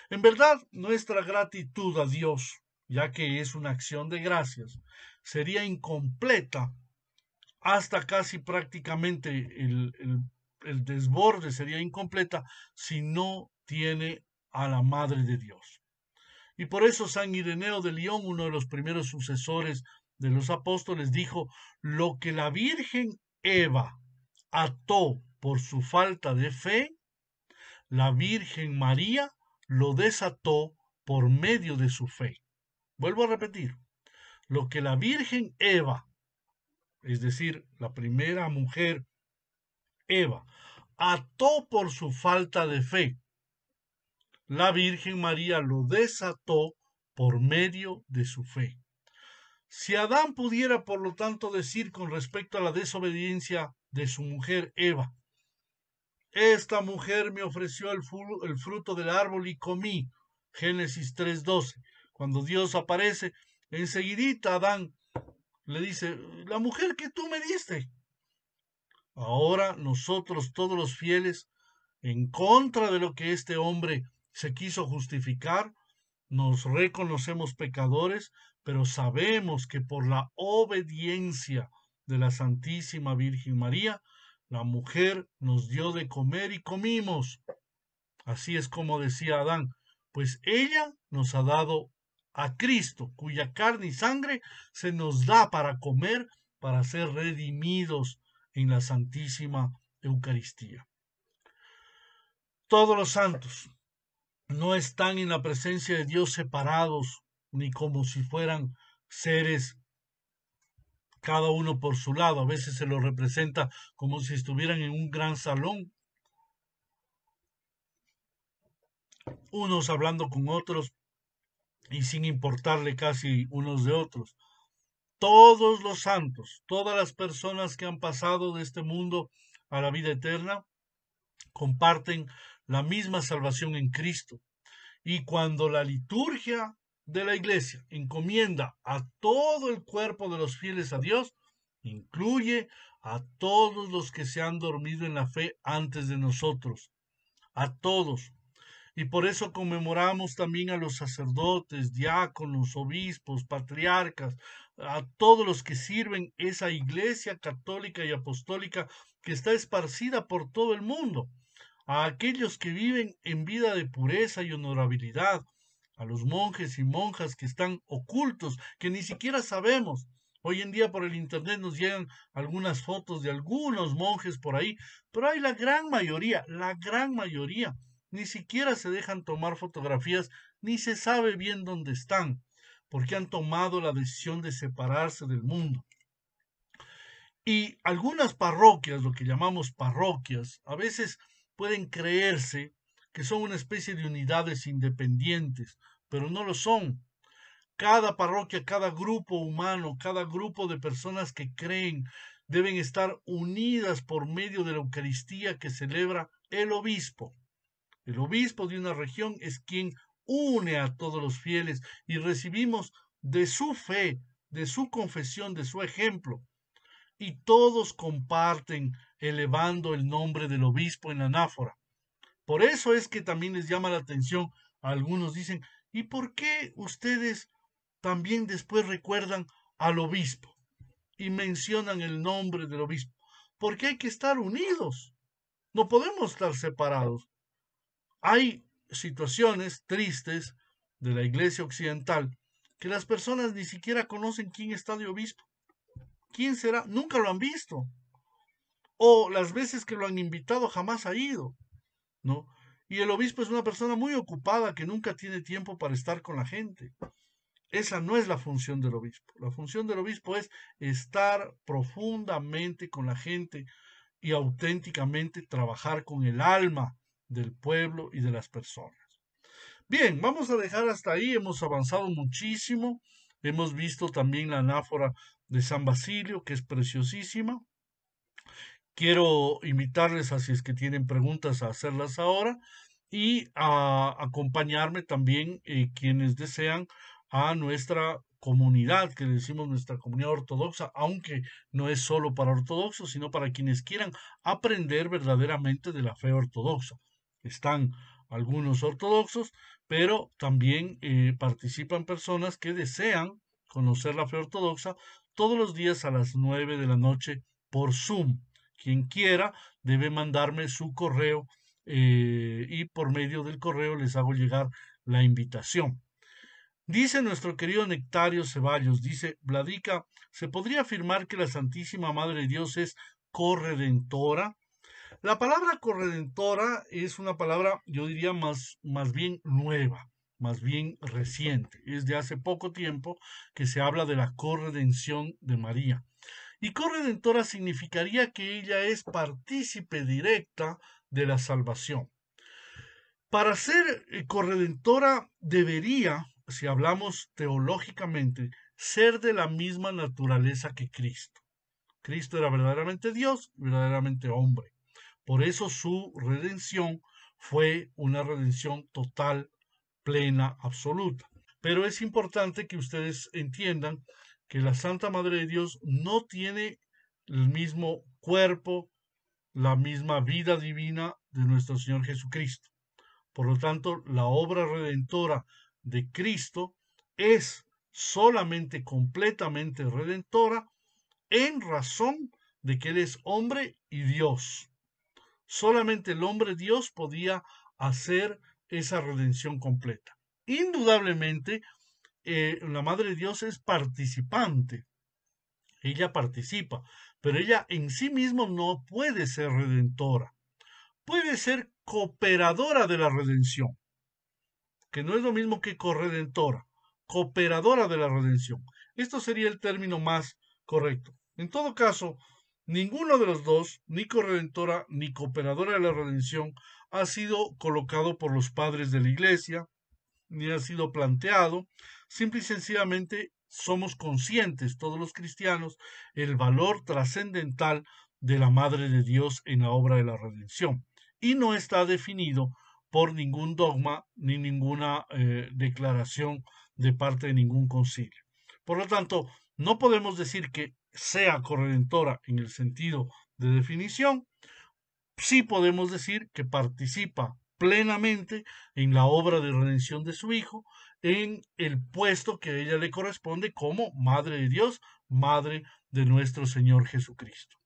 En verdad, nuestra gratitud a Dios, ya que es una acción de gracias, sería incompleta hasta casi prácticamente el desborde sería incompleta si no tiene a la Madre de Dios. Y por eso San Ireneo de León, uno de los primeros sucesores de los apóstoles, dijo, lo que la Virgen Eva ató por su falta de fe, la Virgen María lo desató por medio de su fe. Vuelvo a repetir, lo que la Virgen Eva, es decir, la primera mujer Eva, ató por su falta de fe, la Virgen María lo desató por medio de su fe. Si Adán pudiera, por lo tanto, decir con respecto a la desobediencia de su mujer Eva, esta mujer me ofreció el fruto del árbol y comí, Génesis 3:12, cuando Dios aparece, enseguidita Adán le dice, la mujer que tú me diste. Ahora nosotros todos los fieles, en contra de lo que este hombre se quiso justificar, nos reconocemos pecadores, pero sabemos que por la obediencia de la Santísima Virgen María, la mujer nos dio de comer y comimos. Así es como decía Adán, pues ella nos ha dado a Cristo, cuya carne y sangre se nos da para comer, para ser redimidos en la Santísima Eucaristía. Todos los santos no están en la presencia de Dios separados, ni como si fueran seres cada uno por su lado. A veces se los representa como si estuvieran en un gran salón, unos hablando con otros y sin importarle casi unos de otros. Todos los santos, todas las personas que han pasado de este mundo a la vida eterna, comparten la misma salvación en Cristo. Y cuando la liturgia de la iglesia encomienda a todo el cuerpo de los fieles a Dios, incluye a todos los que se han dormido en la fe antes de nosotros, a todos. Y por eso conmemoramos también a los sacerdotes, diáconos, obispos, patriarcas, a todos los que sirven esa iglesia católica y apostólica que está esparcida por todo el mundo, a aquellos que viven en vida de pureza y honorabilidad, a los monjes y monjas que están ocultos, que ni siquiera sabemos. Hoy en día por el internet nos llegan algunas fotos de algunos monjes por ahí, pero hay la gran mayoría, ni siquiera se dejan tomar fotografías, ni se sabe bien dónde están, porque han tomado la decisión de separarse del mundo. Y algunas parroquias, lo que llamamos parroquias, a veces pueden creerse que son una especie de unidades independientes, pero no lo son. Cada parroquia, cada grupo humano, cada grupo de personas que creen deben estar unidas por medio de la Eucaristía que celebra el obispo. El obispo de una región es quien une a todos los fieles y recibimos de su fe, de su confesión, de su ejemplo. Y todos comparten elevando el nombre del obispo en la anáfora. Por eso es que también les llama la atención, algunos dicen, ¿y por qué ustedes también después recuerdan al obispo y mencionan el nombre del obispo? Porque hay que estar unidos, no podemos estar separados. Hay situaciones tristes de la iglesia occidental que las personas ni siquiera conocen quién está de obispo. ¿Quién será? Nunca lo han visto. O las veces que lo han invitado jamás ha ido, ¿no? Y el obispo es una persona muy ocupada que nunca tiene tiempo para estar con la gente. Esa no es la función del obispo. La función del obispo es estar profundamente con la gente y auténticamente trabajar con el alma del pueblo y de las personas. Bien, vamos a dejar hasta ahí. Hemos avanzado muchísimo. Hemos visto también la anáfora de San Basilio, que es preciosísima. Quiero invitarles, a si es que tienen preguntas, a hacerlas ahora y a acompañarme también quienes desean a nuestra comunidad, que le decimos nuestra comunidad ortodoxa, aunque no es solo para ortodoxos, sino para quienes quieran aprender verdaderamente de la fe ortodoxa. Están algunos ortodoxos, pero también participan personas que desean conocer la fe ortodoxa todos los días a las 9 de la noche por Zoom. Quien quiera debe mandarme su correo y por medio del correo les hago llegar la invitación. Dice nuestro querido Nectario Ceballos, dice, Vladica, ¿se podría afirmar que la Santísima Madre de Dios es corredentora? La palabra corredentora es una palabra, yo diría, más bien nueva, más bien reciente. Es de hace poco tiempo que se habla de la corredención de María. Y corredentora significaría que ella es partícipe directa de la salvación. Para ser corredentora debería, si hablamos teológicamente, ser de la misma naturaleza que Cristo. Cristo era verdaderamente Dios, verdaderamente hombre. Por eso su redención fue una redención total, plena, absoluta. Pero es importante que ustedes entiendan que la Santa Madre de Dios no tiene el mismo cuerpo, la misma vida divina de nuestro Señor Jesucristo. Por lo tanto, la obra redentora de Cristo es solamente completamente redentora en razón de que Él es hombre y Dios. Solamente el hombre Dios podía hacer esa redención completa. Indudablemente, la Madre de Dios es participante, ella participa, pero ella en sí misma no puede ser redentora, puede ser cooperadora de la redención, que no es lo mismo que corredentora, cooperadora de la redención. Esto sería el término más correcto. En todo caso, ninguno de los dos, ni corredentora ni cooperadora de la redención, ha sido colocado por los padres de la Iglesia, ni ha sido planteado. Simple y sencillamente somos conscientes, todos los cristianos, el valor trascendental de la Madre de Dios en la obra de la redención. Y no está definido por ningún dogma ni ninguna declaración de parte de ningún concilio. Por lo tanto, no podemos decir que sea corredentora en el sentido de definición. Sí podemos decir que participa plenamente en la obra de redención de su Hijo, en el puesto que a ella le corresponde como Madre de Dios, Madre de nuestro Señor Jesucristo.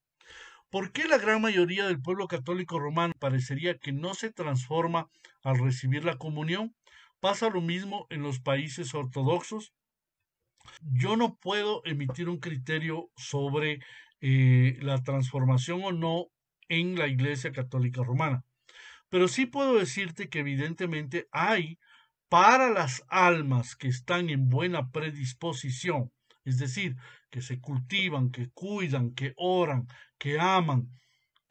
¿Por qué la gran mayoría del pueblo católico romano parecería que no se transforma al recibir la comunión? ¿Pasa lo mismo en los países ortodoxos? Yo no puedo emitir un criterio sobre la transformación o no en la Iglesia Católica Romana, pero sí puedo decirte que evidentemente hay para las almas que están en buena predisposición, es decir, que se cultivan, que cuidan, que oran, que aman,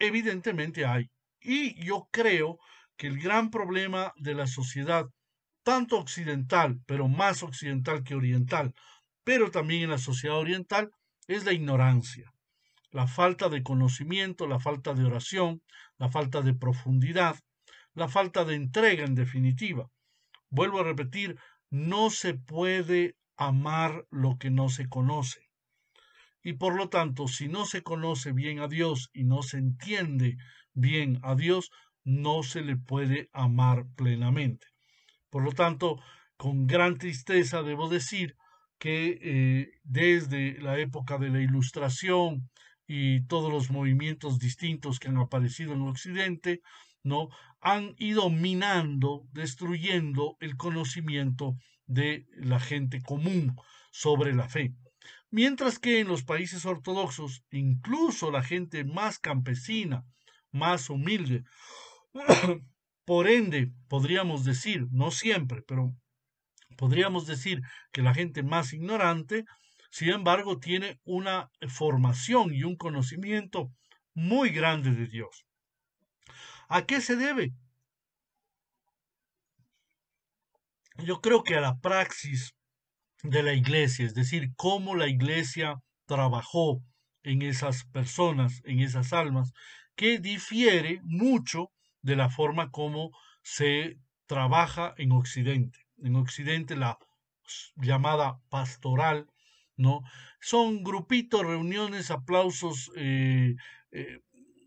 evidentemente hay. Y yo creo que el gran problema de la sociedad, tanto occidental, pero más occidental que oriental, pero también en la sociedad oriental, es la ignorancia, la falta de conocimiento, la falta de oración, la falta de profundidad, la falta de entrega en definitiva. Vuelvo a repetir, no se puede amar lo que no se conoce. Y por lo tanto, si no se conoce bien a Dios y no se entiende bien a Dios, no se le puede amar plenamente. Por lo tanto, con gran tristeza debo decir que desde la época de la Ilustración y todos los movimientos distintos que han aparecido en Occidente, ¿no? Han ido minando, destruyendo el conocimiento de la gente común sobre la fe. Mientras que en los países ortodoxos, incluso la gente más campesina, más humilde, por ende, podríamos decir, no siempre, pero podríamos decir que la gente más ignorante, sin embargo, tiene una formación y un conocimiento muy grande de Dios. ¿A qué se debe? Yo creo que a la praxis de la iglesia, es decir, cómo la iglesia trabajó en esas personas, en esas almas, que difiere mucho de la forma como se trabaja en Occidente. En Occidente la llamada pastoral, ¿no? Son grupitos, reuniones, aplausos, eh,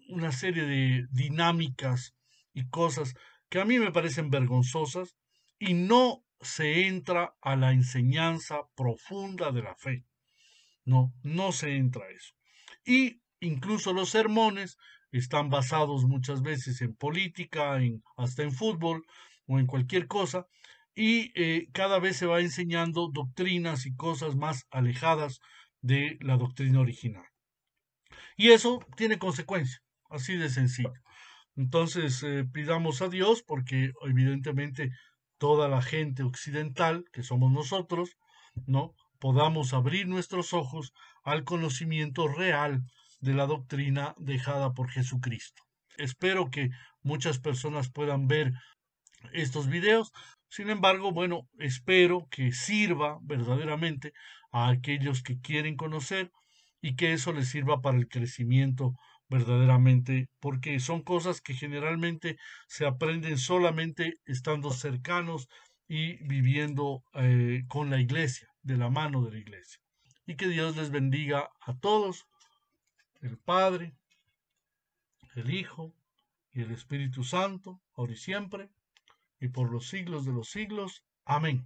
una serie de dinámicas y cosas que a mí me parecen vergonzosas y no se entra a la enseñanza profunda de la fe. No, no se entra a eso. Y incluso los sermones están basados muchas veces en política, hasta en fútbol o en cualquier cosa, y cada vez se va enseñando doctrinas y cosas más alejadas de la doctrina original. Y eso tiene consecuencias, así de sencillo. Entonces, pidamos a Dios porque evidentemente toda la gente occidental, que somos nosotros, ¿no? Podamos abrir nuestros ojos al conocimiento real de la doctrina dejada por Jesucristo. Espero que muchas personas puedan ver estos videos. Sin embargo, bueno, espero que sirva verdaderamente a aquellos que quieren conocer y que eso les sirva para el crecimiento verdaderamente, porque son cosas que generalmente se aprenden solamente estando cercanos y viviendo con la iglesia, de la mano de la iglesia. Y que Dios les bendiga a todos, el Padre, el Hijo y el Espíritu Santo, ahora y siempre y por los siglos de los siglos. Amén.